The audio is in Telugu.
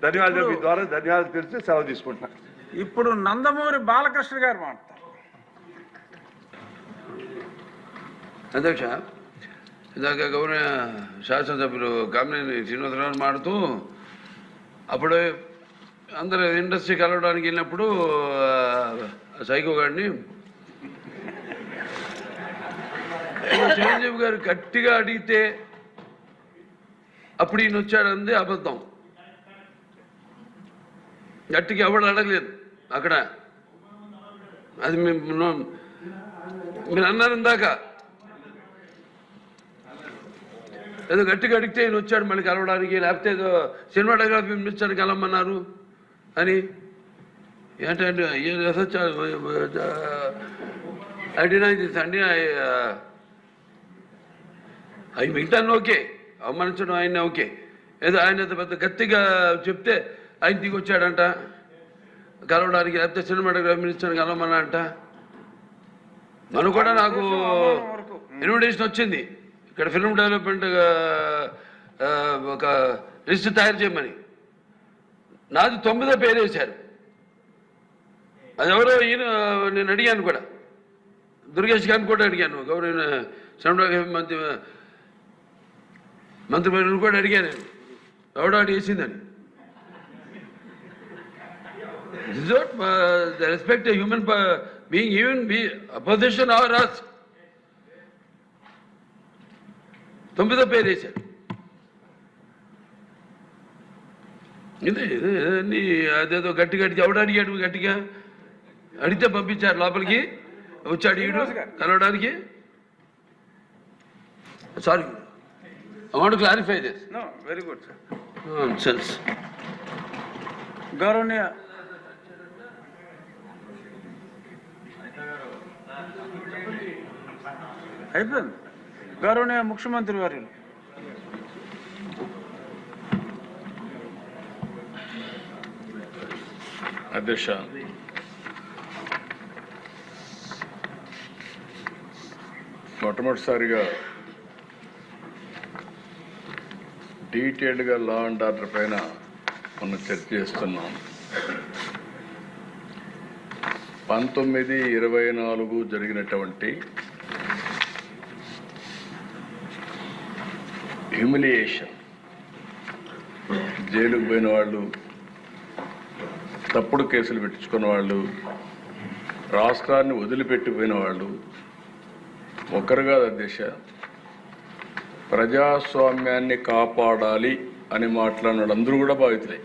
ధన్యవాదాలు. మీ ద్వారా ధన్యవాదాలు తెలిసి సెలవు తీసుకుంటున్నాను. ఇప్పుడు నందమూరి బాలకృష్ణ గారు మాట్లాడతారు. అధ్యక్ష, ఇందాక గౌరవ శాసనసభ్యులు కామినేని శ్రీనివాసరావు మాడుతూ అప్పుడు అందరూ ఇండస్ట్రీ కలవడానికి వెళ్ళినప్పుడు సైకో గారిని చిరంజీవి గారు గట్టిగా అడిగితే అప్పుడు ఈయన వచ్చాడంది అబద్ధం. గట్టిగా ఎవడు అడగలేదు అక్కడ. అది మీరు అన్నారు ఇందాక, ఏదో గట్టిగా అడిగితే ఈయన వచ్చాడు మళ్ళీ కలవడానికి, లేకపోతే ఏదో సినిమాటోగ్రఫీ మినిస్టర్ని కలవమన్నారు అని. ఏంటంటే అవి మిగతాన్ని ఓకే, అవమానించడం ఆయన ఓకే. ఏదో ఆయన పెద్ద గట్టిగా చెప్తే ఆయన దిగి వచ్చాడంట కలవడానికి, లేకపోతే సినిమాటోగ్రఫీ మినిస్టర్ని కలవమన్నా అంట. మనం కూడా నాకు ఇన్విటేషన్ వచ్చింది ఇక్కడ ఫిల్మ్ డెవలప్మెంట్ ఒక లిస్ట్ తయారు చేయమని. నాది 9వ పేరు వేశారు. అది ఎవరో ఈయన నేను అడిగాను కూడా, దుర్గేష్ గారిని కూడా అడిగాను, గౌరవ సినిమాటోగ్రఫీ మంత్రివర్యులను కూడా అడిగాను నేను, ఎవడో అడిగేసిందని. This is what the respect a human being, even be opposition or us. 9వ పేరు వేశారు. ఇదే అదేదో గట్టిగా ఎవడు అడిగాడు, గట్టిగా అడిగితే పంపించారు లోపలికి, వచ్చి అడిగాడు కలవడానికి. Sorry, I want to clarify this. No, very good, sir. Nonsense. గౌరవనీయ అయిపోయింది. గౌరవనీయ ముఖ్యమంత్రి వర్యులు. అధ్యక్ష, మొట్టమొదటిసారిగా డీటెయిల్డ్గా లా అండ్ ఆర్డర్ పైన మనం చర్చ చేస్తున్నాం. 19/24 జరిగినటువంటి హ్యూమిలియేషన్, జైలుకు పోయిన వాళ్ళు, తప్పుడు కేసులు పెట్టించుకున్న వాళ్ళు, రాష్ట్రాన్ని వదిలిపెట్టిపోయిన వాళ్ళు ఒకరు కాదు అధ్యక్ష. ప్రజాస్వామ్యాన్ని కాపాడాలి అని మాట్లాడిన వాళ్ళందరూ కూడా బాధితులే.